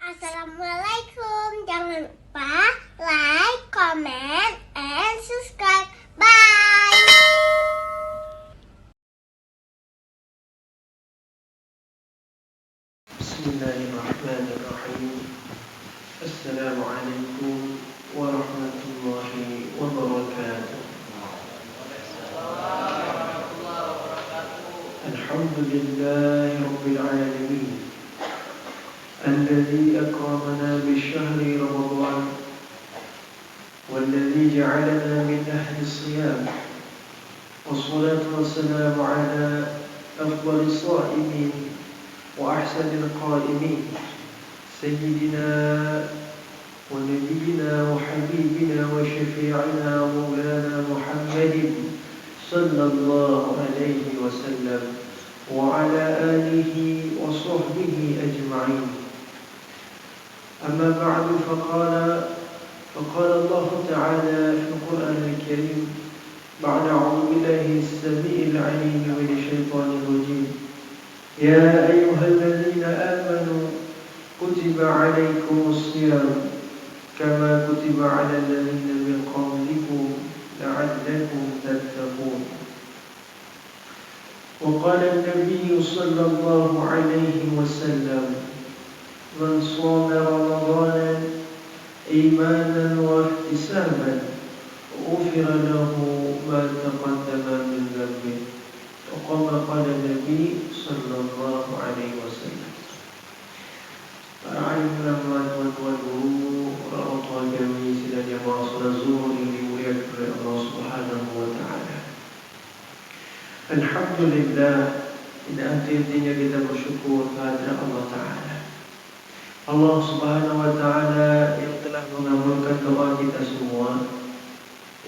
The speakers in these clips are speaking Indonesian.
Assalamualaikum. Jangan lupa like, comment, and subscribe. Bye. Bismillahirrahmanirrahim. Assalamualaikum warahmatullahi wabarakatuh. Alhamdulillahi rabbil alamin. الذي أكرمنا بشهر رمضان والذي جعلنا من أهل الصيام والصلاة والسلام على أفضل الصائمين وأحسن القائمين سيدنا ونبينا وحبيبنا وشفيعنا مولانا محمد صلى الله عليه وسلم وعلى آله وصحبه أجمعين. أما بعد فقال الله تعالى في القرآن الكريم بعد أعوذ بالله السميع العليم من الشيطان الرجيم يا أيها الذين آمنوا كتب عليكم الصيام كما كتب على الذين من قبلكم لعلكم تتقون. وقال النبي صلى الله عليه وسلم من صام رمضان إيمانا واحتسابا غفر له ما تقدم من ذنبه وكما قال النبي صلى الله عليه وسلم. Para alim ulama, tuan-tuan guru, orang tua kami sedang jamaah salat zuhur yang dimuliakan oleh Allah Subhanahu wa taala. Alhamdulillah, tidak henti-hentinya kita bersyukur kepada Allah Ta'ala. Allah Subhanahu wa Ta'ala yang telah mengabulkan doa kita semua,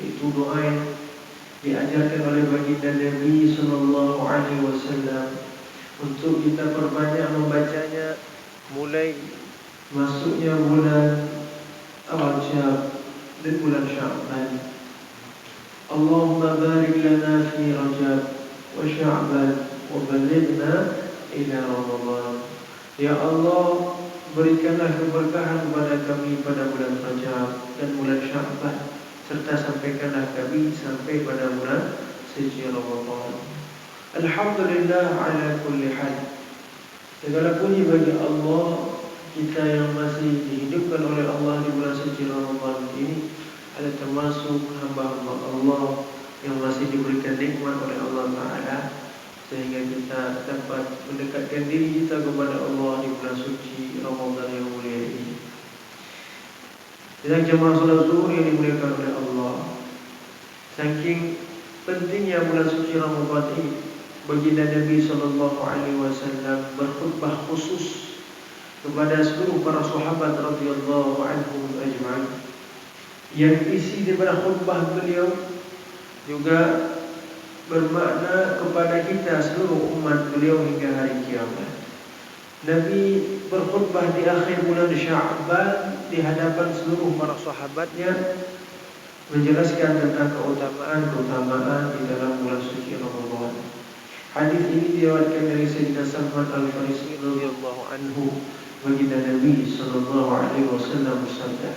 yaitu doa yang diajarkan oleh baginda Nabi sallallahu alaihi wasallam untuk kita perbanyak membacanya mulai masuknya bulan Rajab dan bulan Sya'ban. Allahumma barik lana fi Rajab wa Sya'ban wa balighna ila Ramadan. Ya Allah, berikanlah keberkahan kepada kami pada bulan Rajab dan bulan Sya'ban, serta sampaikanlah kami sampai pada bulan suci Ramadan. Alhamdulillah ala kulli hal. Segala puji bagi Allah, kita yang masih dihidupkan oleh Allah di bulan suci Ramadan ini ada termasuk hamba-hamba Allah yang masih diberikan nikmat oleh Allah Ta'ala, sehingga kita dapat mendekatkan diri kita kepada Allah di bulan suci Ramadan yang mulia ini. Sedang jemaah salat zuhur yang dimuliakan oleh Allah, saking pentingnya bulan suci Ramadan ini, baginda Nabi sallallahu alaihi wasallam berkhutbah khusus kepada seluruh para sahabat radhiyallahu anhum ajma'in. Yang isi daripada khutbah beliau juga bermakna kepada kita seluruh umat beliau hingga hari kiamat. Nabi berkhutbah di akhir bulan Sya'ban di hadapan seluruh para sahabatnya, menjelaskan tentang keutamaan di dalam bulan suci Ramadan. Hadis ini diriwayatkan dari Sayyidina Salman Al-Farisi radhiyallahu anhu, baginda Nabi sallallahu alaihi wasallam bersabda,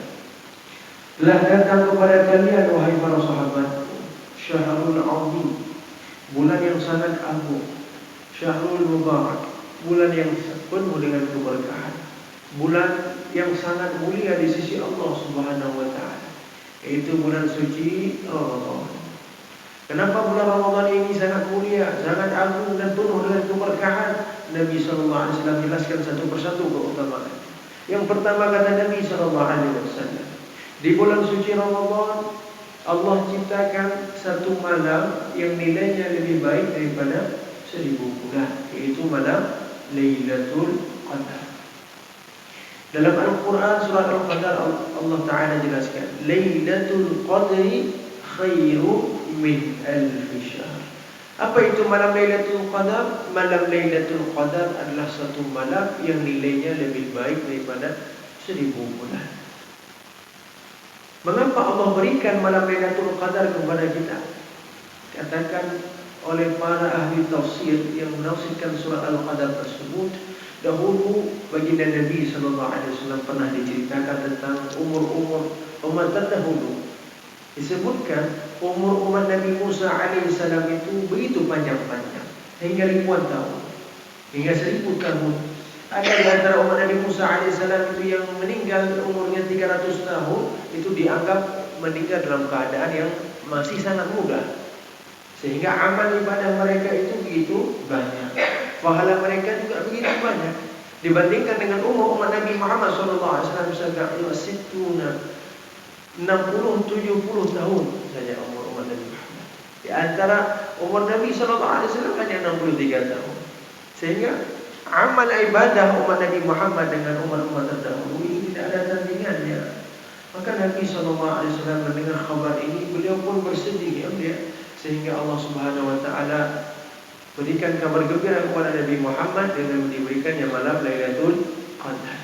telah datang kepada kalian wahai para sahabat syahrul azim, bulan yang sangat agung, syahrul mubarak, bulan yang penuh dengan keberkahan, bulan yang sangat mulia di sisi Allah Subhanahu wa taala, yaitu bulan suci Ramadan. Kenapa bulan Ramadan ini sangat mulia, sangat agung dan penuh dengan keberkahan? Nabi sallallahu alaihi wasallam jelaskan satu persatu keutamaan. Yang pertama kata Nabi sallallahu alaihi wasallam, di bulan suci Ramadan Allah ciptakan satu malam yang nilainya lebih baik daripada 1000 bulan, yaitu malam Lailatul Qadar. Dalam Al-Quran surah Al-Qadar Allah Ta'ala jelaskan, Lailatul Qadri khairu min alfi syahr. Apa itu malam Lailatul Qadar? Malam Lailatul Qadar adalah satu malam yang nilainya lebih baik daripada 1000 bulan. Mengapa Allah berikan malam Lailatul Qadar kepada kita? Katakan oleh para ahli tafsir yang menafsirkan surah Al-Qadar tersebut. Dahulu baginda Nabi Sallallahu Alaihi Wasallam pernah diceritakan tentang umur-umur umat terdahulu. Disebutkan umur umat Nabi Musa alaihissalam itu begitu panjang-panjang, hingga ribuan tahun, hingga 1000 tahun. Ada di antara umat Nabi Musa alaihissalam itu yang meninggal umurnya 300 tahun, itu dianggap meninggal dalam keadaan yang masih sangat muda. Sehingga amal ibadah mereka itu begitu banyak, pahala mereka juga begitu banyak dibandingkan dengan umur umat Nabi Muhammad SAW misalkan 60-70 tahun saja umur umat Nabi Muhammad. Di antara umur Nabi SAW hanya 63 tahun. Sehingga amal ibadah umat Nabi Muhammad dengan umat-umat terdahulu ini tidak ada tandingannya. Maka Nabi SAW mendengar kabar ini, beliau pun bersedih, sehingga Allah Subhanahu wa taala berikan kabar gembira kepada Nabi Muhammad dengan diberikannya malam Lailatul Qadar.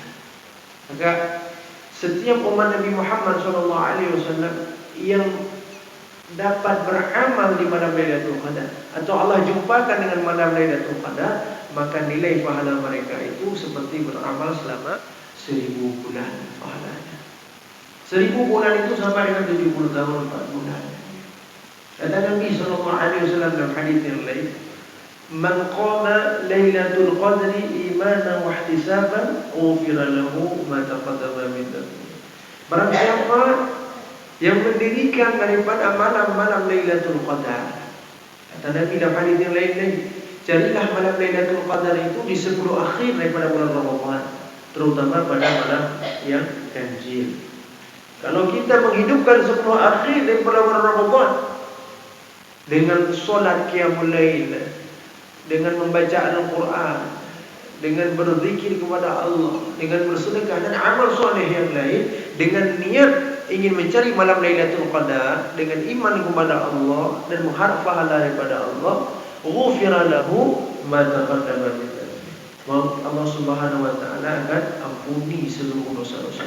Maka setiap umat Nabi Muhammad SAW yang dapat beramal di malam Lailatul Qadar atau Allah jumpakan dengan malam Lailatul Qadar, maka nilai pahala mereka itu seperti beramal selama 1000 bulan pahalanya. 1000 bulan itu sama dengan 70 tahun 4 bulan. Kata Nabi Sallallahu Alaihi Wasallam dalam hadits yang lain, "Man qama Lailatul Qadri imanan wa ihtisaban, ghufira lahu ma taqaddama min dhanbihi." Barang siapa yang mendirikan daripada malam-malam Lailatul Qadar, kata Nabi dalam hadits yang lain, carilah malam Lailatul Qadar itu di 10 akhir daripada bulan Ramadan, terutama pada malam yang ganjil. Kalau kita menghidupkan 10 akhir daripada bulan Ramadan dengan solat qiyamul lail, dengan membaca Al-Quran, dengan berzikir kepada Allah, dengan bersedekah dan amal soleh yang lain, dengan niat ingin mencari malam Lailatul Qadar, dengan iman kepada Allah dan mengharap pahala daripada Allah, ghufira lahu ma taqaddama min dhanbi. Allah Subhanahu wa taala akan ampuni seluruh dosa-dosa.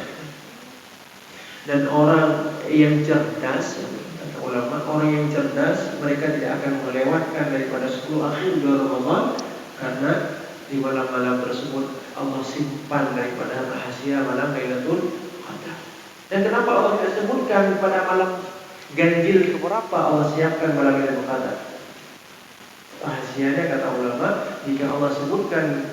Dan orang yang cerdas, kata ulama, orang yang cerdas mereka tidak akan melewatkan daripada 10 akhir bulan Ramadan, karena di malam-malam tersebut Allah simpan daripada rahasia malam Lailatul Qadar. Dan kenapa Allah tidak sebutkan pada malam ganjil keberapa Allah siapkan malam Lailatul Qadar? Rahasianya kata ulama, jika Allah sebutkan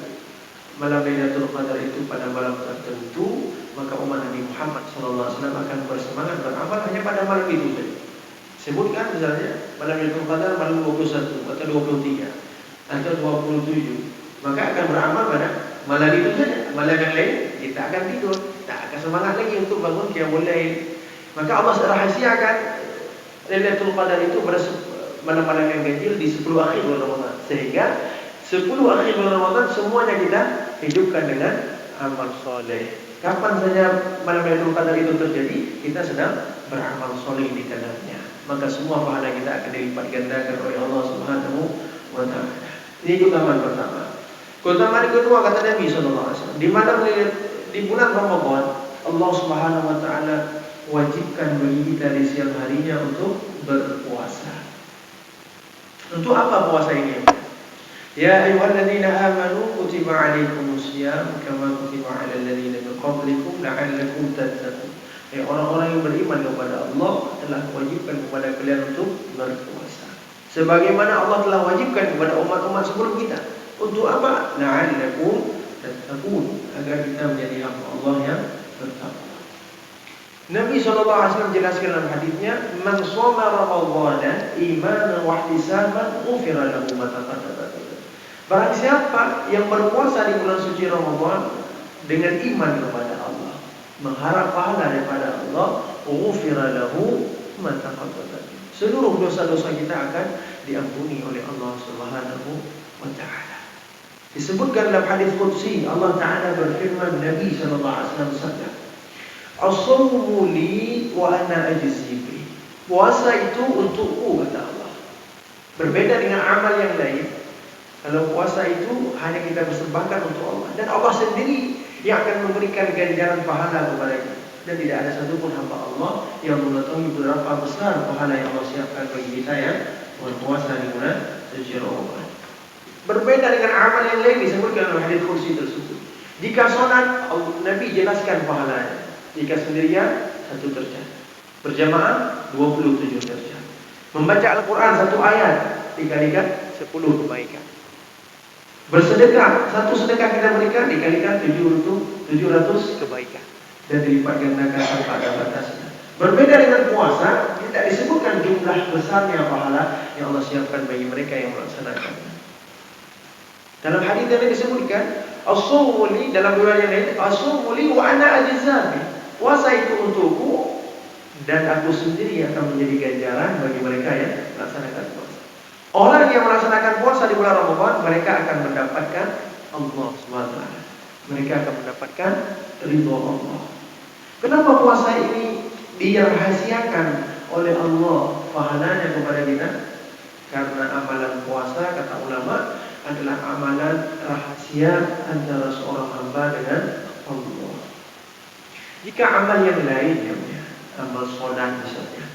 malam Lailatul Qadar itu pada malam tertentu, maka umat Nabi Muhammad SAW akan bersemangat beramal hanya pada malam itu saja. Sebutkan misalnya malam Lailatul Qadar malam 21 atau 23 atau 27, maka akan beramal pada malam itu saja. Malam yang lain kita akan tidur, tak akan semangat lagi untuk bangun qiyamul lail. Maka Allah rahasiakan Lailatul Qadar itu pada malam-malam yang ganjil di 10 akhir bulan Ramadan, sehingga 10 akhir bulan Ramadan semuanya kita hidupkan dengan amal soleh. Kapan saja malam Lailatul Qadar itu terjadi, kita sedang beramal soleh di dalamnya, maka semua pahala kita akan dilipat gandakan oleh Allah Subhanahu wa taala. Ini keutamaan pertama. Keutamaan kedua, kata Nabi SAW, di bulan Ramadan Allah Subhanahu wa taala wajibkan bagi kita di siang harinya untuk berpuasa. Untuk apa puasa ini? Ya ayyuhalladzina amanu kutiba alaikumusiyam kama kutiba alal ladzina min qablikum la'allakum tattaqun. Orang-orang yang beriman kepada Allah telah wajibkan kepada kalian untuk berpuasa, sebagaimana Allah telah wajibkan kepada umat-umat sebelum kita. Untuk apa? La'allakum tattaqun, agar kita menjadi hamba Allah yang bertakwa. Nabi SAW menjelaskan dalam hadisnya, "Man shoma Ramadhana imanan wa ihtisaban ghufira lahu ma taqaddama." Barang siapa yang berpuasa di bulan suci Ramadan dengan iman kepada Allah, mengharap pahala daripada Allah, ghufira lahu ma taqaddama. Seluruh dosa-dosa kita akan diampuni oleh Allah Subhanahu wa taala. Disebutkan dalam hadis qudsi, Allah taala berfirman, Nabi SAW bersabda, "As-shawmu li wa ana ajzi bi." Puasa itu untukku, kata Allah. Berbeda dengan amal yang lain. Kalau puasa itu hanya kita persembahkan untuk Allah, dan Allah sendiri yang akan memberikan ganjaran pahala kepada kita. Dan tidak ada satupun hamba Allah yang mengetahui berapa besar pahala yang Allah siapkan bagi kita yang berpuasa di bulan suci Ramadan. Berbeda dengan amal yang lain disebutkan dalam hadis kursi tersebut. Jika solat, Nabi jelaskan pahalanya. Jika sendirian, 1 derajat. Berjamaah, 27 derajat. Membaca Al-Quran 1 ayat, dikalikan 10 kebaikan. Bersedekah, 1 sedekah kita berikan, dikalikan 700 kebaikan. Dan dilipat gandakan tanpa ada batasnya. Berbeda dengan puasa, tidak disebutkan jumlah besarnya pahala yang Allah siapkan bagi mereka yang melaksanakannya. Dalam hadis yang disebutkan, as-sawmu li, dalam riwayat yang lain, as-sawmu li wa ana ajzabi. Puasa itu untukku dan aku sendiri akan menjadi ganjaran bagi mereka yang melaksanakan puasa. Orang yang melaksanakan puasa di bulan Ramadan, mereka akan mendapatkan Allah SWT. Mereka akan mendapatkan ridha Allah. Kenapa puasa ini dirahasiakan oleh Allah pahalanya kepada kita? Karena amalan puasa, kata ulama, adalah amalan rahasia antara seorang hamba dengan Allah. Jika amal yang lain, amal sholat misalnya,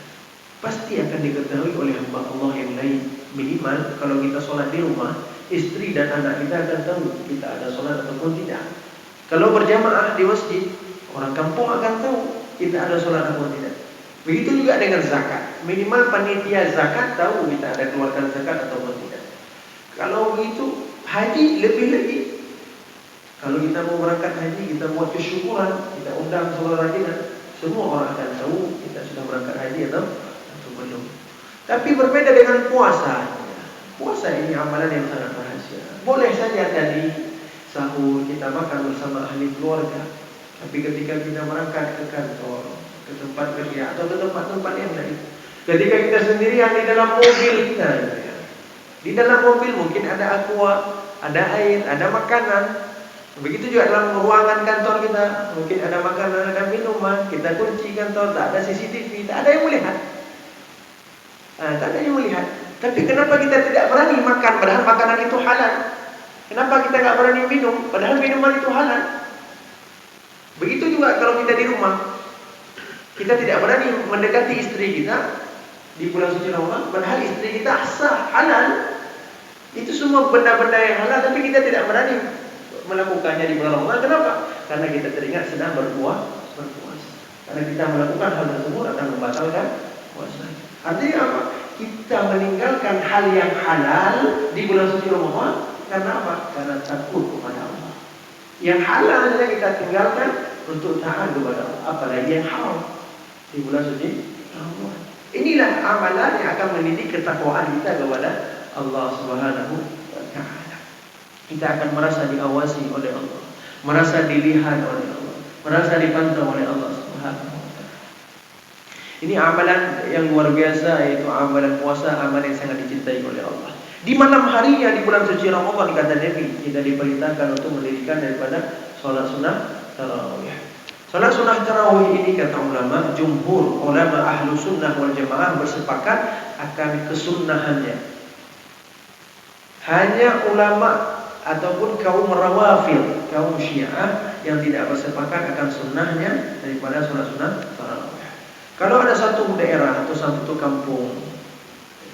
pasti akan diketahui oleh hamba Allah yang lain. Minimal kalau kita sholat di rumah, istri dan anak kita akan tahu kita ada sholat ataupun tidak. Kalau berjamaah di masjid, orang kampung akan tahu kita ada sholat ataupun tidak. Begitu juga dengan zakat. Minimal panitia zakat tahu kita ada keluarkan zakat ataupun tidak. Kalau begitu, haji lebih lagi. Kalau kita mau berangkat haji, kita buat kesyukuran, kita undang saudara kita, semua orang akan tahu kita sudah berangkat haji atau belum. Tapi berbeda dengan puasa. Puasa ini amalan yang sangat rahasia. Boleh saja tadi sahur kita makan bersama ahli keluarga, tapi ketika kita berangkat ke kantor, ke tempat kerja atau ke tempat-tempat yang lain, ketika kita sendirian di dalam mobil kita, di dalam mobil mungkin ada aqua, ada air, ada makanan. Begitu juga dalam ruangan kantor kita, mungkin ada makanan, ada minuman. Kita kunci kantor, tak ada CCTV, tak ada yang melihat. Tak ada yang melihat. Tapi kenapa kita tidak berani makan padahal makanan itu halal? Kenapa kita nggak berani minum padahal minuman itu halal? Begitu juga kalau kita di rumah, kita tidak berani mendekati istri kita di bulan suci Ramadan, padahal istri kita sah, halal. Itu semua benda-benda yang halal, tapi kita tidak berani melakukannya di bulan Ramadan. Kenapa? Karena kita teringat sedang berpuasa. Karena kita melakukan hal tersebut akan membatalkan puasa. Artinya apa? Kita meninggalkan hal yang halal di bulan suci Ramadan. Karena apa? Karena takut kepada Allah. Yang halal saja kita tinggalkan untuk taat kepada Allah. Apalagi yang haram di bulan suci Ramadan. Inilah amalan yang akan mendidik ketakwaan kita kepada Allah Subhanahu wa Ta'ala. Kita akan merasa diawasi oleh Allah, merasa dilihat oleh Allah, merasa dipantau oleh Allah Subhanahu wa Ta'ala. Ini amalan yang luar biasa, yaitu amalan puasa, amalan yang sangat dicintai oleh Allah. Di malam harinya di bulan suci Ramadan, kata Nabi, kita diperintahkan untuk mendirikan daripada sholat sunnah tarawih. Salat sunnah tarawih ini, kata ulama, jumhur ulama ahlu sunnah wal jamaah bersepakat akan kesunnahannya. Hanya ulama ataupun kaum rawafid, kaum syiah yang tidak bersepakat akan sunnahnya daripada salat sunnah tarawih. Kalau ada satu daerah atau satu kampung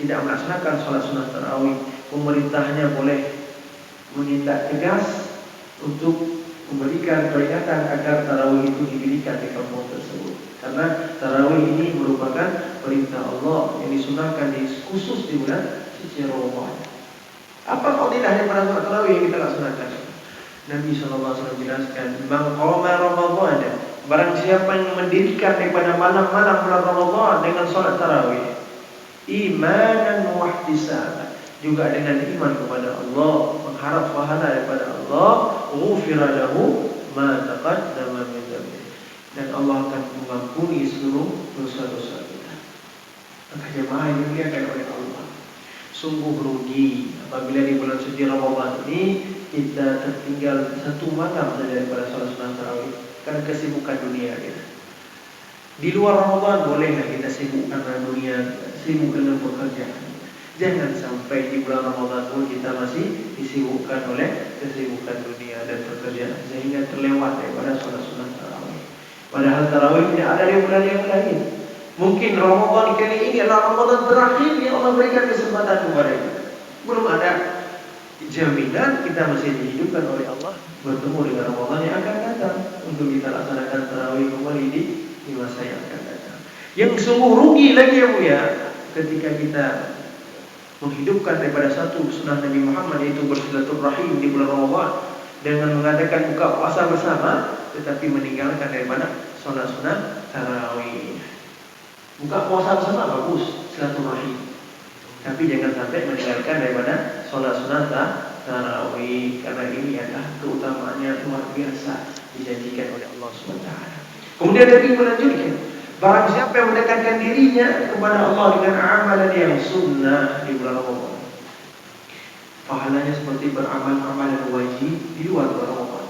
tidak melaksanakan salat sunnah tarawih, pemerintahnya boleh menindak tegas untuk memberikan peringatan agar tarawih itu didirikan di kampung tersebut. Karena tarawih ini merupakan perintah Allah yang disunahkan khusus di bulan suci Ramadan. Apa fadilahnya pada salat tarawih yang kita laksanakan? Nabi SAW jelaskan, "Man qama Ramadan," barang siapa yang mendirikan daripada malam-malam bulan Ramadan dengan salat tarawih, imanan wa ihtisaban, juga dengan iman kepada Allah, mengharap pahala daripada Allah, ghufira lahu ma taqaddama min dhanbi, dan Allah akan mengampuni seluruh dosa-dosa kita. Maka jemaah yang dimuliakan oleh Allah, sungguh rugi apabila di bulan suci Ramadan ini kita tertinggal satu malam saja daripada salat sunnah tarawih karena kesibukan dunia kita. Di luar Ramadan bolehlah kita sibuk karena dunia, sibuk dengan pekerjaan. Jangan sampai di bulan Ramadan pun kita masih disibukkan oleh kesibukan dunia dan pekerjaan sehingga terlewat daripada sholat sunnah tarawih. Padahal tarawih tidak ada di bulan yang lain. Mungkin Ramadan kali ini adalah Ramadan terakhir yang Allah berikan kesempatan kepada kita. Belum ada jaminan kita masih dihidupkan oleh Allah bertemu dengan Ramadan yang akan datang untuk kita laksanakan tarawih kembali di masa yang akan datang. Yang sungguh rugi lagi ya mulia ketika kita menghidupkan daripada satu sunnah Nabi Muhammad, yaitu bersilaturahim di bulan Ramadan dengan mengadakan buka puasa bersama, tetapi meninggalkan daripada sholat sunnah tarawih. Buka puasa bersama bagus, silaturahim, tapi jangan sampai meninggalkan daripada sholat sunnah tarawih, karena ini adalah keutamaannya luar biasa dijanjikan oleh Allah SWT. Kemudian Nabi melanjutkan, barang siapa yang mendekatkan dirinya kepada Allah dengan amalan yang sunnah di bulan Ramadan, pahalanya seperti beramal amalan wajib di luar bulan Ramadan.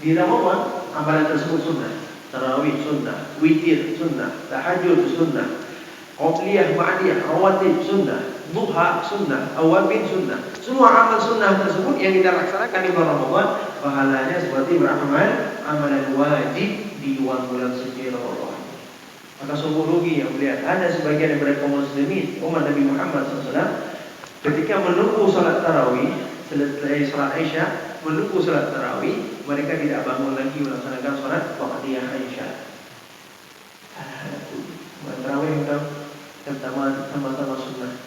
Di Ramadan amalan tersebut sunnah, tarawih sunnah, witir sunnah, tahajud sunnah, qobliyah, ba'diyah, rawatib sunnah, duha sunnah, awabin sunnah. Semua amal sunnah tersebut yang kita laksanakan di bulan Ramadan, pahalanya seperti beramal amalan wajib di luar bulan suci Ramadan. Maka sungguh rugi yang melihat ada sebagian daripada kaum muslimin umat Nabi Muhammad SAW ketika menunggu salat tarawih selesai salat Aisyah, menunggu salat tarawih, mereka tidak bangun lagi melaksanakan salat ba'diyah Aisyah. Tarawih itu sama-sama sunnah.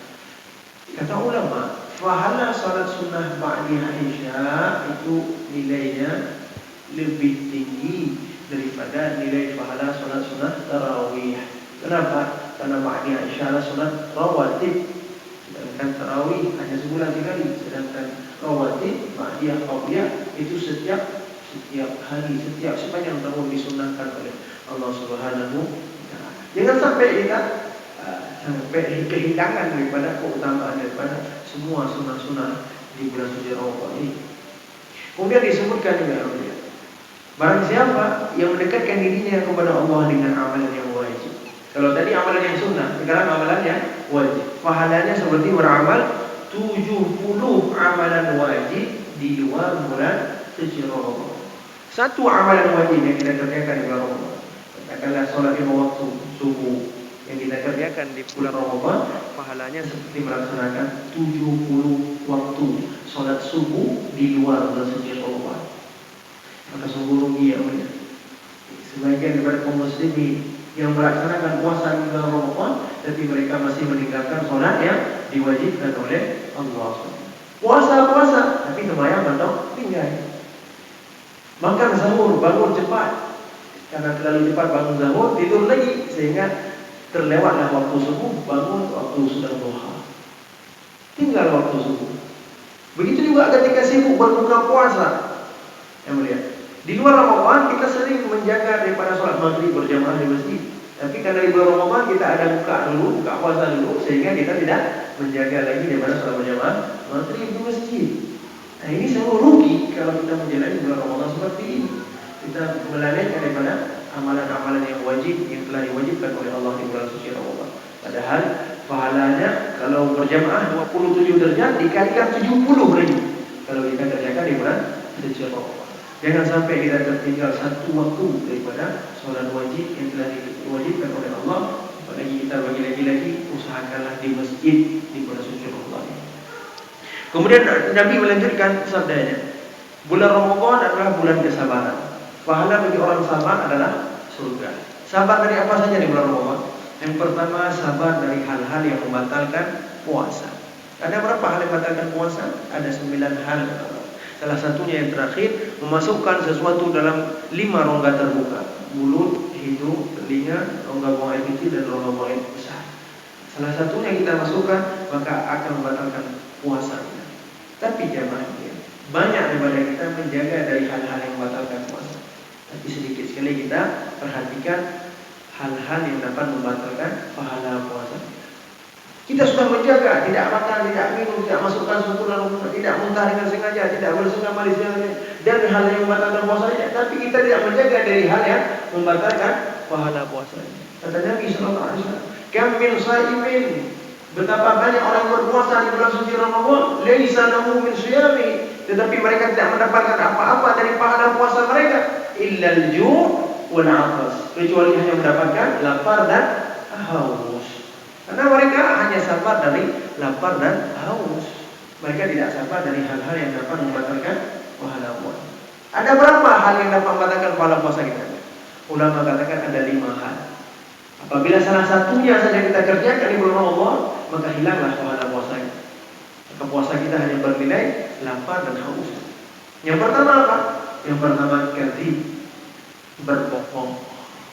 Kata ulama, pahala salat sunnah ba'diyah Aisyah itu nilainya lebih tinggi daripada nilai pahala salat sunnah tarawih. Kenapa? Karena ba'diyah Aisyah adalah salat rawatib, sedangkan tarawih hanya sebulan sekali. Sedangkan rawatib, ba'diyah, qabliyah itu setiap hari, setiap sepanjang tahun disunnahkan oleh Allah Subhanahu wa taala. Jangan sampai kita sampai kehilangan daripada keutamaan daripada semua sunnah-sunnah di bulan suci Ramadan ini. Kemudian disebutkan juga, barang siapa yang mendekatkan dirinya kepada Allah dengan amalan yang wajib. Kalau tadi amalan yang sunnah, sekarang amalan yang wajib. Pahalanya seperti beramal 70 amalan wajib di luar bulan suci Ramadan. Satu amalan wajib yang kita kerjakan di bulan Ramadan, katakanlah sholat 5 waktu subuh yang kita kerjakan di bulan Ramadan, pahalanya seperti melaksanakan 70 waktu sholat subuh di luar bulan suci Ramadan. Maka sungguh rugi ya mulia sebagian daripada kaum muslimin yang melaksanakan puasa di bulan Ramadan, tapi mereka masih meninggalkan sholat yang diwajibkan oleh Allah. Puasa, tapi sembahyang atau tinggal. Makan sahur, bangun cepat, karena terlalu cepat bangun sahur, tidur lagi, sehingga terlewatlah waktu subuh, bangun waktu sudah duha, tinggal waktu subuh. Begitu juga ketika sibuk berbuka puasa, yang mulia. Di luar Ramadan kita sering menjaga daripada sholat maghrib berjamaah di masjid. Tapi karena di bulan Ramadan kita ada buka puasa dulu, sehingga kita tidak menjaga lagi daripada sholat berjamaah maghrib di masjid. Nah ini sungguh rugi kalau kita menjalani bulan Ramadan seperti ini. Kita melalaikan daripada amalan-amalan yang wajib yang telah diwajibkan oleh Allah di bulan suci Ramadan. Padahal pahalanya kalau berjamaah 27 derajat dikalikan 70 lagi kalau kita kerjakan di bulan suci Ramadan. Jangan sampai kita tertinggal satu waktu daripada sholat wajib yang telah diwajibkan oleh Allah. Apalagi kita lagi usahakanlah di masjid di bulan suci Ramadan. Kemudian Nabi melanjutkan sabdanya, bulan Ramadan adalah bulan kesabaran. Pahala bagi orang sabar adalah surga. Sabar dari apa saja di bulan Ramadan? Yang pertama, sabar dari hal-hal yang membatalkan puasa. Ada berapa hal yang membatalkan puasa? Ada 9 hal. Salah satunya yang terakhir, memasukkan sesuatu dalam 5 rongga terbuka: mulut, hidung, telinga, rongga buang air kecil, dan rongga buang air besar. Salah satunya kita masukkan, maka akan membatalkan puasa. Tapi jamaahnya, banyak daripada kita menjaga dari hal-hal yang membatalkan puasa. Tapi sedikit sekali kita perhatikan hal-hal yang dapat membatalkan pahala puasa. Kita sudah menjaga, tidak makan, tidak minum, tidak masukkan suku dalam mulut, tidak muntah dengan sengaja, tidak bersengaja malaysia, dan hal yang membatalkan puasanya. Tapi kita tidak menjaga dari hal yang membatalkan pahala puasanya. Kata Nabi SAW, "Kam min shaimin", betapa banyak orang berpuasa di bulan suci Ramadan, laisa lahu min siyami, tetapi mereka tidak mendapatkan apa-apa dari pahala puasa mereka, illa al-ju' wal 'atas, kecuali hanya mendapatkan lapar dan haus. Karena mereka hanya sabar dari lapar dan haus. Mereka tidak sabar dari hal-hal yang dapat membatalkan pahala puasa. Ada berapa hal yang dapat membatalkan pahala puasa kita? Ulama katakan ada 5 hal. Apabila salah satunya saja kita kerjakan di bulan Allah, maka hilanglah pahala puasa kita. Maka puasa kita hanya bernilai lapar dan haus. Yang pertama apa? Yang pertama kadzib, berbohong,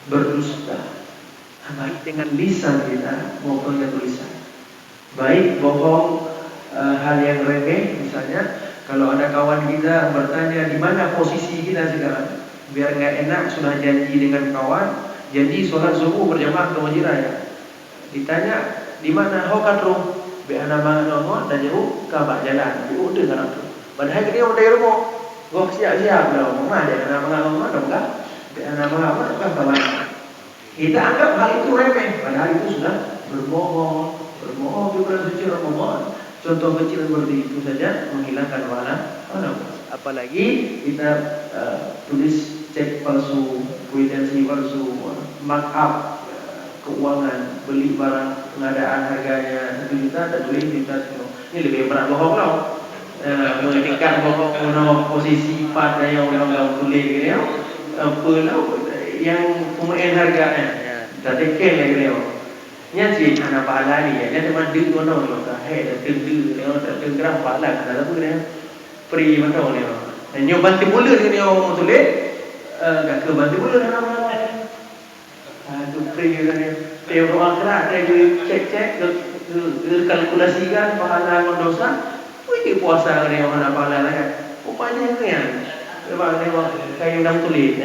berdusta. Baik dengan lisan kita maupun dengan tulisan. Baik bohong hal yang remeh, misalnya kalau ada kawan kita bertanya di mana posisi kita sekarang, biar nggak enak sudah janji dengan kawan, janji sholat subuh berjamaah ke masjid raya. Ditanya di mana? Hokatru, biar nama nomor dan jauh kabah jalan. Udah kan tu. Padahal dia udah rumah. Gua siap-siap lah, mana dia nama nomor dong kan? Biar nama apa kan kabah. Kita anggap hal itu remeh, padahal itu sudah berbohong di bulan suci Ramadan. Contoh kecil seperti itu saja menghilangkan pahala. Apalagi kita tulis cek palsu, kwitansi palsu, markup keuangan, beli barang pengadaan harganya 1 juta dan tulis juta. Ini lebih berat bohong lah. Menghentikan bohong mengenai posisi pada yang orang tulis gitu ya. Apa lah yang pemain harganya, dah teken lagi dia. Nya si anak pahala ni, nya cuma duit mana orang dah, dah tentu dia, dah tengerah pahala, dah tu dia, free mana orang dia. Nyo bantu mula dia orang tulis, dah ke bantu mula dah nama. Tu free dia. Dia orang keras, dia cek, kalkulasikan pahala dan dosa. Pergi puasa dia orang nak pahala lah kan. Rupanya ni kan, sebab dia kayu dah tulis.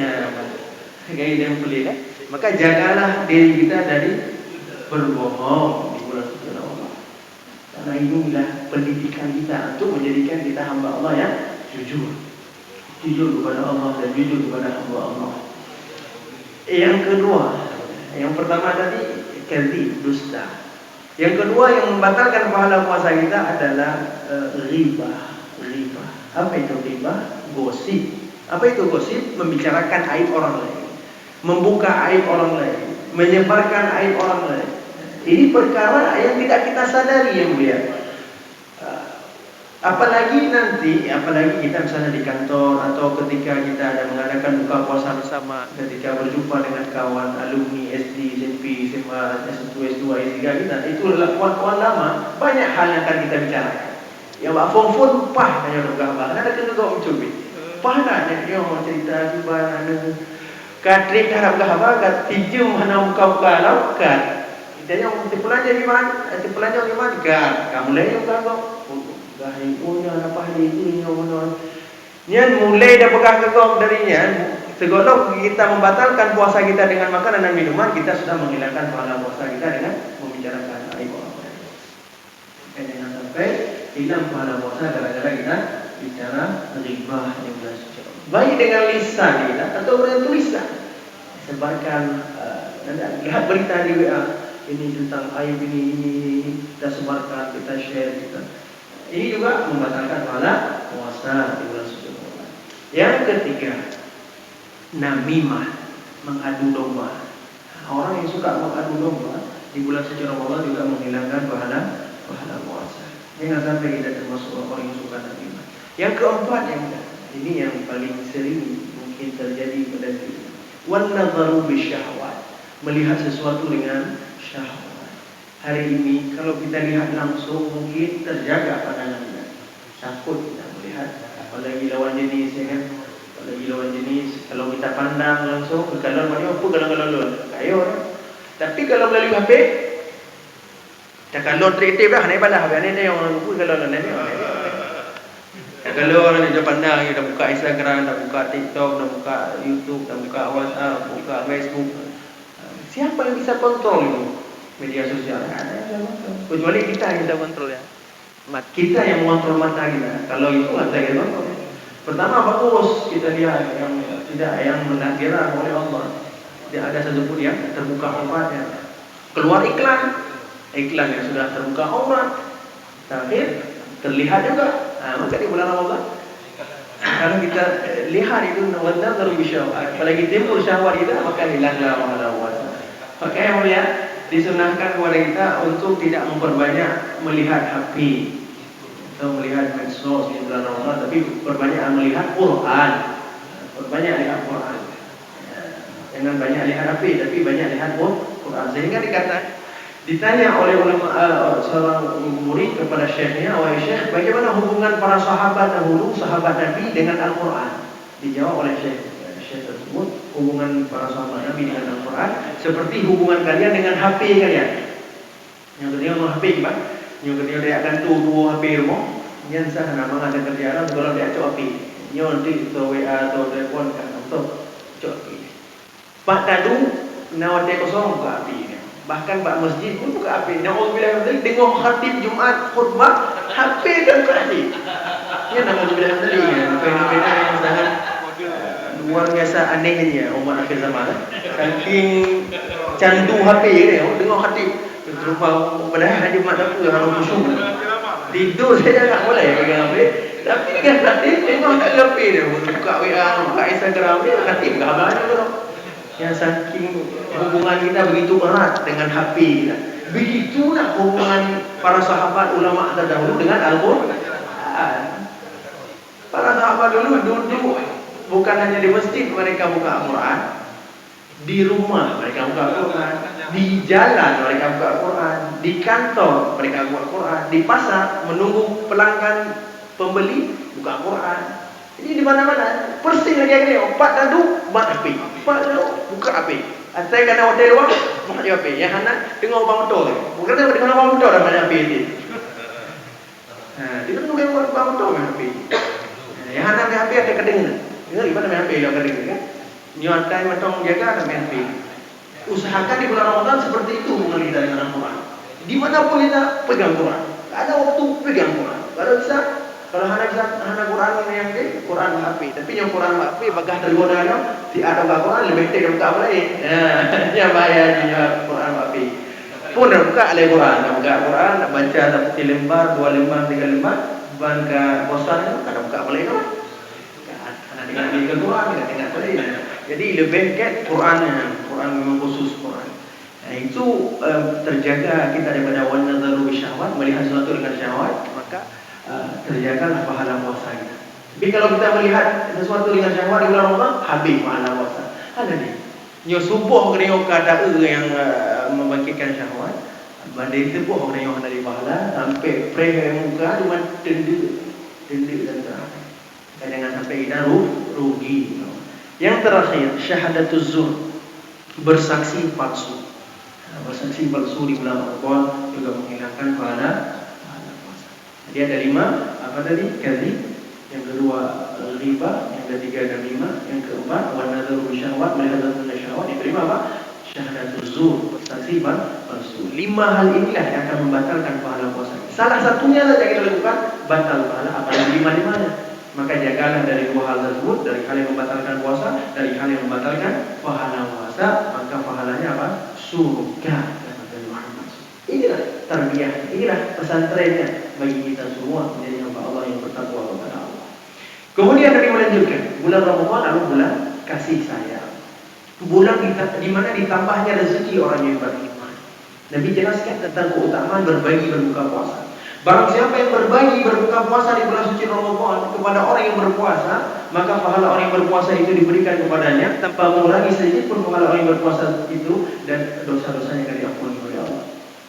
Gaya dan pelik maka jagalah diri kita dari berbohong di bulan suci Ramadan. Karena inilah pendidikan kita untuk menjadikan kita hamba Allah yang jujur kepada Allah dan jujur kepada hamba Allah. Yang kedua, yang pertama tadi kadzib, dusta. Yang kedua yang membatalkan pahala puasa kita adalah riba. Apa itu riba? Gosip. Apa itu gosip? Membicarakan aib orang lain, membuka aib orang lain, menyebarkan aib orang lain. Ini perkara yang tidak kita sadari yang mulia. Apalagi kita misalnya di kantor atau ketika kita ada mengadakan buka puasa bersama, ketika berjumpa dengan kawan alumni SD, SMP, SMA, S1, S2, S3 kita, itu adalah kawan-kawan lama, banyak hal yang akan kita bicarakan. Yang form pah hanya ada gambar, ada kena kau mencubi. Pah nak dia orang cerita gimana Katrik harap kahaba kat tiju mana muka-muka laukat. Dia yang tipulanya gimana? Tipulanya gimana? Kamu mulai yang kagok. Gahi punya apa ini mana. Nyan mulai dah pegang kagok darinya. Segolok kita membatalkan puasa kita dengan makanan dan minuman, kita sudah menghilangkan pahala puasa kita dengan membicarakan aib orang lain. Jangan sampai hilang pahala puasa gara-gara kita bicara riba yang sudah suci. Baik dengan lisan kita atau dengan tulisan. Sebarkan lihat berita di WA ini tentang aib ini kita sebarkan, kita share kita. Ini juga membatalkan pahala puasa di bulan suci Ramadan. Yang ketiga, namimah, mengadu domba. Orang yang suka mengadu domba di bulan suci Ramadan juga menghilangkan pahala puasa. Jangan sampai kita termasuk orang yang suka namimah. Yang keempat ini yang paling sering mungkin terjadi pada kita. Wan nadharu bisyahwat, melihat sesuatu dengan syahwat. Hari ini kalau kita lihat langsung mungkin terjaga pandangan kita. Takut kita melihat apalagi lawan jenis ya kan. Apalagi lawan jenis kalau kita pandang langsung kalau mana apa kalau kayo. Tapi kalau melalui HP tak kalau trik-trik dah naik balah HP ni yang orang pun kalau ni. Kalau orang dah pandang, dah buka Instagram, dah buka TikTok, dah buka YouTube, dah buka WhatsApp, buka Facebook. Siapa yang bisa kontrol itu? Media sosial. Kecuali kita yang bisa kontrol ya. Kita yang mengontrol mata kita. Kalau itu mata kita kontrol. Pertama bagus kita lihat yang tidak yang menakdirkan oleh Allah. Tidak ada satupun yang terbuka auratnya. Keluar iklan yang sudah terbuka aurat. Terakhir terlihat juga. Maka di bulan Ramadan kalau kita lihat itu nadharu bisyahwat, apalagi timbul syahwat kita, maka hilanglah pahala puasa. Maka yang mulia disunahkan kepada kita untuk tidak memperbanyak melihat HP. atau melihat medsos di bulan Ramadan, tapi perbanyak melihat Quran. Perbanyak lihat Quran. Jangan banyak lihat HP, tapi banyak lihat Quran. Sehingga ditanya oleh ulama seorang murid kepada syekhnya, "Wahai syekh, bagaimana hubungan para sahabat dahulu, sahabat Nabi dengan Al-Quran?" Dijawab oleh syekh tersebut, hubungan para sahabat Nabi dengan Al-Quran seperti hubungan kalian dengan HP kalian. Yang kedua mau HP kan? Yang kedua dia akan tuh HP rumah. Yang sah nama ada kerjaan kalau dia cok HP. Nyon di atau WA atau telepon kan untuk cok HP. Pak tadu nawate kosong buka HP. Bahkan Pak masjid pun buka HP. Nauzubillah dari dengar khatib Jumat khutbah HP dan khatib. Ya nauzubillah dari fenomena yang sangat luar biasa anehnya umat akhir zaman. Saking candu HP dia dengar khatib. Terlupa padahal Jumat aku yang khusyuk. Tidur saya tak boleh pegang HP. Tapi dengan khatib tengok tak HP dia buka WA, buka Instagram dia khatib gambarnya tu. Yang saking hubungan kita begitu erat dengan HP kita. Begitu nak hubungan para sahabat ulama terdahulu dengan Al-Quran. Para sahabat dulu duduk bukan hanya di masjid mereka buka Al-Quran, di rumah mereka buka Al-Quran, di jalan mereka buka Al-Quran, di kantor mereka buka Al-Quran, di pasar menunggu pelanggan pembeli buka Al-Quran. Ini di mana-mana. Persis lagi ni. Pak dadu buat HP. Pak dadu buka HP. Saya kena hotel luar buka HP. Yang anak dengar bang motor. Bukan apa dengar bang motor dalam HP ini. Dia tengok bang motor dengan HP. Yang anak main HP ada kedengar. Dengar di mana main HP dia kedengar kan? Nyotai macam jaga ada main HP. Usahakan di bulan Ramadan seperti itu hubungan kita dengan Al-Quran. Di mana pun kita pegang Quran. Tak ada waktu pegang Quran. Kalau anak Quran yang ke Quran HP, tapi yang Quran HP bagah tergoda kan, si ada Quran lebih tek buka apa lain. Ya bahaya dia Quran HP. Pun dah buka oleh Quran, dah buka Quran, nak baca satu lembar, 2 lembar, 3 lembar, bangka bosan tu, tak ada buka apa lain tu. Anak dengar di Quran, dengar apa lain. Jadi lebih ke Quran memang khusus Quran. Itu terjaga kita daripada wan nadharu bisyahwat, melihat sesuatu dengan syahwat, maka terjagalah pahala puasa kita. Tapi kalau kita melihat sesuatu dengan syahwat di bulan Ramadan, habis pahala puasa. Ada ni. Nyo subuh kena kada yang membangkitkan syahwat. Bandai subuh kena dari pahala sampai pray muka cuma denda dan terakhir. Jangan sampai kita rugi. Yang terakhir, syahadatuz zur, bersaksi palsu. Bersaksi palsu di bulan Ramadan juga menghilangkan pahala. Jadi ada 5, apa tadi? Kadzib. Yang kedua riba, yang ketiga dan 5, yang keempat wan nadharu syahwat, melihat dengan syahwat. Yang kelima apa? Syahadatuz zur, saksi palsu. 5 hal inilah yang akan membatalkan pahala puasa. Salah satunya saja kita lakukan batal pahala, apalagi 5-5-nya. Maka jagalah dari 2 hal tersebut, dari hal yang membatalkan puasa, dari hal yang membatalkan pahala puasa, maka pahalanya apa? Surga. Inilah tarbiyah, inilah pesantrennya bagi kita semua menjadi hamba Allah yang bertakwa kepada Allah. Kemudian Nabi melanjutkan, bulan Ramadan adalah bulan kasih sayang. Bulan di mana ditambahnya rezeki orang yang beriman. Nabi jelaskan tentang keutamaan berbagi berbuka puasa. Barang siapa yang berbagi berbuka puasa di bulan suci Ramadan kepada orang yang berpuasa, maka pahala orang yang berpuasa itu diberikan kepadanya tanpa mengurangi sedikit pun pahala orang yang berpuasa itu, dan dosa-dosanya akan diampuni oleh Allah.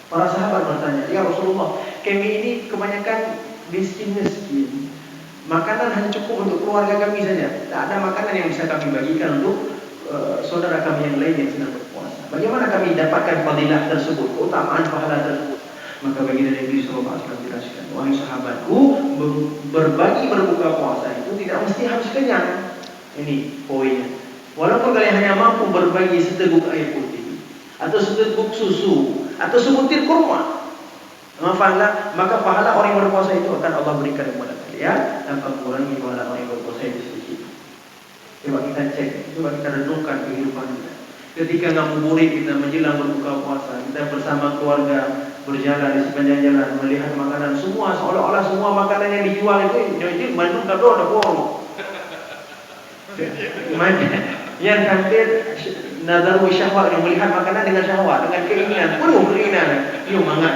Para sahabat bertanya, "Ya Rasulullah, kami ini kebanyakan miskin. Makanan hanya cukup untuk keluarga kami saja. Tak ada makanan yang bisa kami bagikan untuk saudara kami yang lain yang sedang berpuasa. Bagaimana kami dapatkan fadilah tersebut, keutamaan pahala tersebut?" Maka baginda Nabi sallallahu alaihi wasallam jelaskan, "Wahai sahabatku, berbagi berbuka puasa itu tidak mesti harus kenyang." Ini poinnya. Walaupun kalian hanya mampu berbagi seteguk air putih, atau seteguk susu, atau sebutir kurma, maka pahala orang yang berpuasa itu akan Allah berikan kepada kalian tanpa mengurangi pahala orang yang berpuasa itu sedikit. Coba kita cek, coba kita renungkan kehidupan kita. Ketika ngabuburit kita menjelang berbuka puasa, kita bersama keluarga berjalan di sepanjang jalan melihat makanan semua, seolah-olah semua makanan yang dijual itu jadi mandung kado ada borong. Yang hampir nadharu syahwat, yang melihat makanan dengan syahwat, dengan keinginan, penuh keinginan. Yo mangat.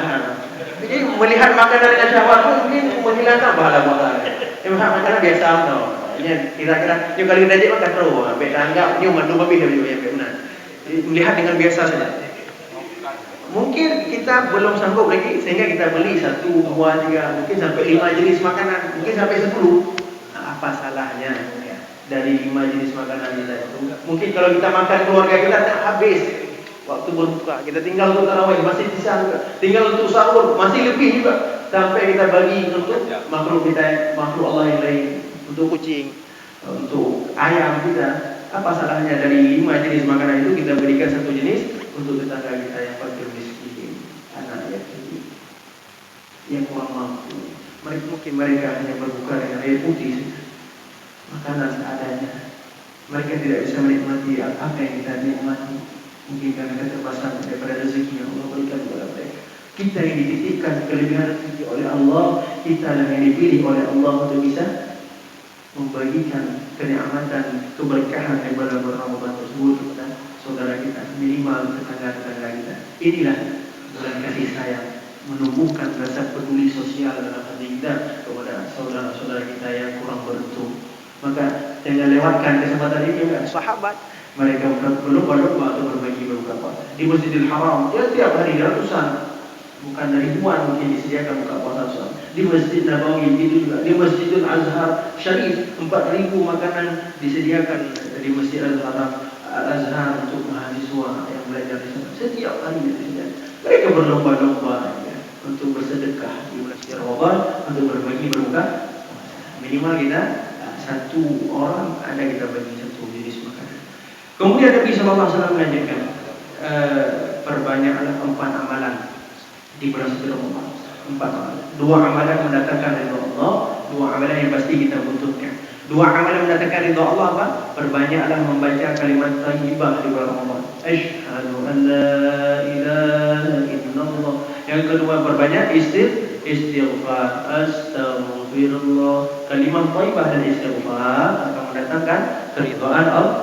Jadi melihat makanan dengan syahwat pun mungkin menghilangkan pahala puasa. Melihat makanan biasa tau. Ini kira-kira yang kali kita makan terus, ambil tanggap, ni mandu babi dah yang benar. Melihat dengan biasa saja. Mungkin kita belum sanggup lagi sehingga kita beli 1, 2, 3, mungkin sampai 5 jenis makanan, mungkin sampai 10. Apa salahnya dari 5 jenis makanan kita itu? Mungkin kalau kita makan keluarga kita tak habis. Waktu berbuka kita tinggal untuk tarawih masih sisa juga, tinggal untuk sahur masih lebih juga, sampai kita bagi untuk makhluk kita, makhluk Allah yang lain, untuk kucing, untuk ayam kita. Apa salahnya dari 5 jenis makanan itu kita berikan 1 jenis untuk tetangga kita yang fakir miskin, anak yatim, yang kurang mampu. Mungkin mereka hanya berbuka dengan air putih, makanan seadanya. Mereka tidak bisa menikmati apa yang kita nikmati. Mungkin karena keterbatasan daripada rezeki yang Allah berikan kepada mereka. Kita yang dititipkan kelebihan rezeki oleh Allah, kita yang dipilih oleh Allah untuk bisa membagikan kenikmatan, keberkahan daripada bulan Ramadan tersebut kepada saudara kita, minimal tetangga-tetangga kita. Inilah bulan kasih sayang, menumbuhkan rasa peduli sosial dalam hati kita kepada saudara-saudara kita yang kurang beruntung. Maka jangan lewatkan kesempatan ini juga. Sahabat mereka berlomba-lomba untuk berbagi berbuka puasa di Masjidil Haram. Ya, tiap hari ratusan, bukan ribuan mungkin disediakan buka puasa. Di Masjid Nabawi itu juga, di Masjidil Azhar Syarif 4.000 makanan disediakan di Masjid Al-Azhar untuk mahasiswa yang belajar di sana. Setiap hari disediakan. Mereka berlomba-lomba untuk bersedekah di bulan suci Ramadan, untuk berbagi berbuka puasa. Minimal kita 1 orang ada kita bagi 1 jenis makanan. Kemudian Nabi SAW mengajarkan perbanyaklah 4 amalan di bulan suci Ramadan. 4 amalan. 2 amalan mendatangkan ridha Allah, 2 amalan yang pasti kita butuhkan. 2 amalan mendatangkan ridha Allah apa? Perbanyaklah membaca kalimat thayyibah di bulan Ramadan. Asyhadu an la ilaha illallah. Yang kedua, perbanyak istighfar, astaghfirullah. Kalimat thayyibah dan istighfar akan mendatangkan keridhaan Allah.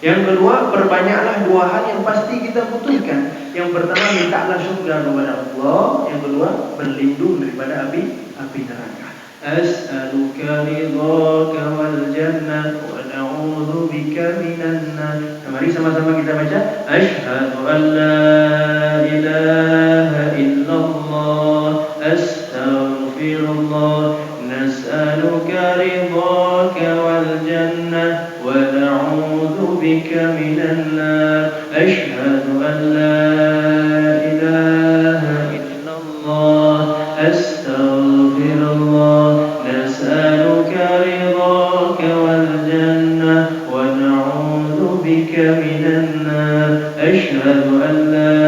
Yang kedua, perbanyaklah 2 hal yang pasti kita butuhkan. Yang pertama, mintalah syukur kepada Allah. Yang kedua, berlindung daripada api neraka. As'aluka ridhaka wal jannah wa na'udzu bika minan nar. Mari sama-sama kita baca. Asyhadu an la ilaha illallah, astaghfirullah, nas'aluka ridhaka wal jannah wa na'udzu bika minan nar. Asyhadu an la ilaha illallah, astaghfirullah, nas'aluka ridhaka wal jannah wa na'udzu bika minan nar. Asyhadu an la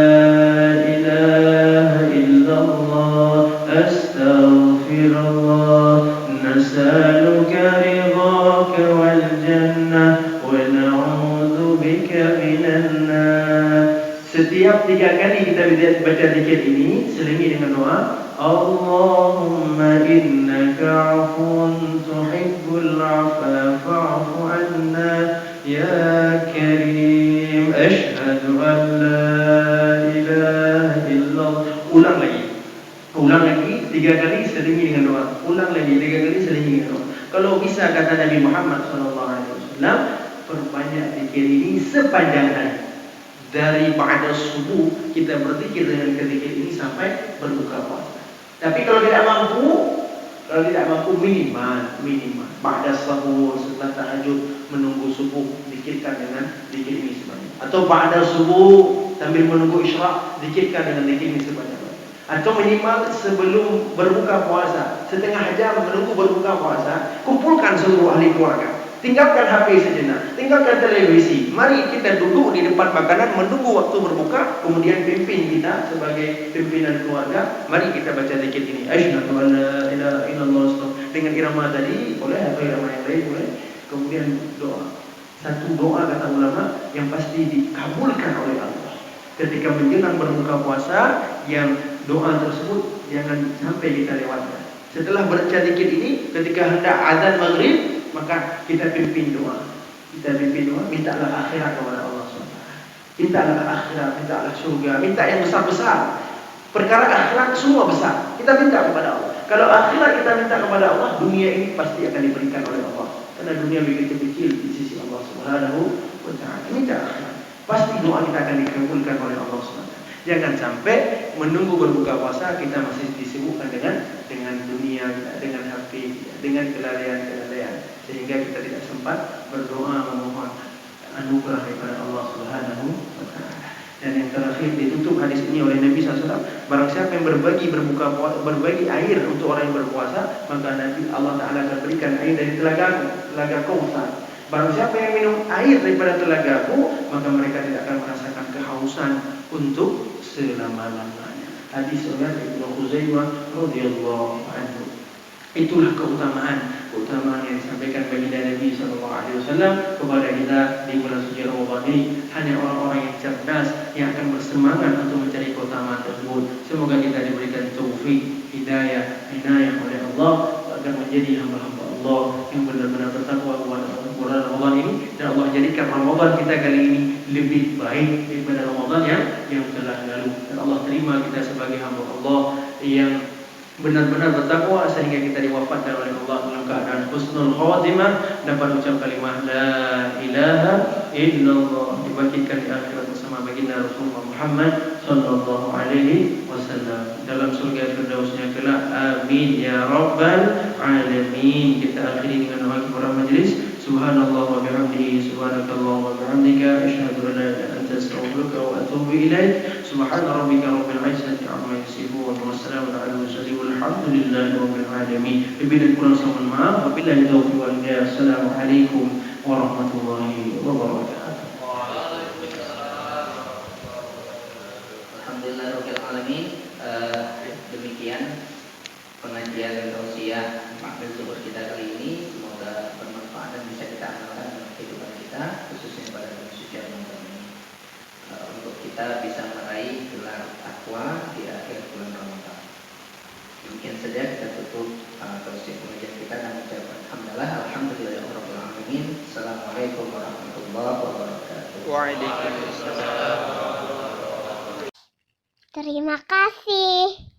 ilaha illallah, astaghfirullah, nas'aluka ridhaka wal jannah wa na'udzu bika minan nar. Setiap 3 kali kita baca zikir ini selingi dengan doa, Allahumma innaka 'afuwun tuhibbul 'afwa fa'fu 'anna ya karim. Asyhadu an la ilaha illallah. Ulang lagi 3 kali selingi dengan doa. Ulang lagi 3 kali selingi dengan doa. Kalau bisa, kata Nabi Muhammad SAW, perbanyak zikir ini sepanjang hari. Dari ba'da subuh kita berzikir dengan zikir ini sampai berbuka puasa. Tapi kalau tidak mampu minimal ba'da sahur, setelah tahajud menunggu subuh, zikirkan dengan zikir ini sebanyak. Atau ba'da subuh sambil menunggu isyraq, zikirkan dengan zikir ini sebanyak. Atau minimal sebelum berbuka puasa, setengah jam menunggu berbuka puasa, kumpulkan seluruh ahli keluarga. Tinggalkan HP sejenak, tinggalkan televisi. Mari kita duduk di depan makanan menunggu waktu berbuka, kemudian pimpin kita sebagai pimpinan keluarga. Mari kita baca zikir ini. Asyhadu an la ilaha illallah, dengan irama tadi boleh atau irama yang lain boleh. Kemudian doa. Satu doa kata ulama yang pasti dikabulkan oleh Allah. Ketika menjelang berbuka puasa, yang doa tersebut jangan sampai kita lewatkan. Setelah baca zikir ini, ketika hendak azan maghrib, maka kita pimpin doa. Mintalah akhirat kepada Allah SWT. Mintalah akhirat, mintalah surga, minta yang besar-besar. Perkara akhirat semua besar. Kita minta kepada Allah. Kalau akhirat kita minta kepada Allah, dunia ini pasti akan diberikan oleh Allah. Karena dunia begitu kecil di sisi Allah Subhanahu wa taala. Minta akhirat. Pasti doa kita akan dikabulkan oleh Allah Subhanahu wa taala. Jangan sampai menunggu berbuka puasa kita masih disibukkan dengan dunia, dengan HP, dengan kelalaian-kelalaian, sehingga kita tidak sempat berdoa memohon anugerah daripada Allah Subhanahu wa taala. Dan yang terakhir ditutup hadis ini oleh Nabi SAW. Barang siapa yang berbagi air untuk orang yang berpuasa, maka nanti Allah Taala akan berikan air dari telaga Kautsar. Barang siapa yang minum air daripada telagaku, maka mereka tidak akan merasakan kehausan untuk selama-lamanya. Hadis riwayat Ibnu Khuzaimah radhiyallahu anhu. Itulah keutamaan yang disampaikan baginda Nabi SAW kepada kita di bulan suci Ramadan ini. Hanya orang-orang yang cerdas yang akan bersemangat untuk mencari keutamaan tersebut. Semoga kita diberikan taufik, hidayah, inayah oleh Allah agar menjadi hamba-hamba Allah yang benar-benar bertakwa kepada bulan Ramadan ini, dan Allah jadikan Ramadan kita kali ini lebih baik daripada Ramadan yang telah lalu. Dan Allah terima kita sebagai hamba Allah yang benar-benar bertakwa sehingga kita diwafatkan oleh Allah dalam keadaan husnul khatimah, dapat ucap kalimah la ilaha illallah, dibangkitkan di akhirat bersama baginda Rasulullah Muhammad sallallahu alaihi wasallam dalam surga firdausnya kelak. Amin ya rabbal alamin. Kita akhiri dengan doa kifarah majlis. Subhanallah wa bihamdihi, subhanakallah wa bihamdika, asyhadu an la ilaha illa anta, astaghfiruka wa atubu ilaik. Subhana rabbika rabbil izzati amma yasifun wa salamun alal mursalin walhamdulillahi rabbil alamin. Lebih dan kurang saya mohon maaf. Wabillahi taufiq wal hidayah. Assalamualaikum warahmatullahi wabarakatuh. Alhamdulillahirabbil alamin. Demikian pengajian tausiah makhluk zuhur kita kali ini. Semoga bermanfaat dan bisa kita amalkan dalam kehidupan kita, khususnya pada bulan suci Ramadan ini, untuk kita bisa meraih gelar takwa di akhir bulan Ramadan. Demikian saja kita tutup tausiah pengajian kita dan ucapkan alhamdulillahirabbil alamin. Assalamualaikum warahmatullahi wabarakatuh. Waalaikumsalam. Terima kasih.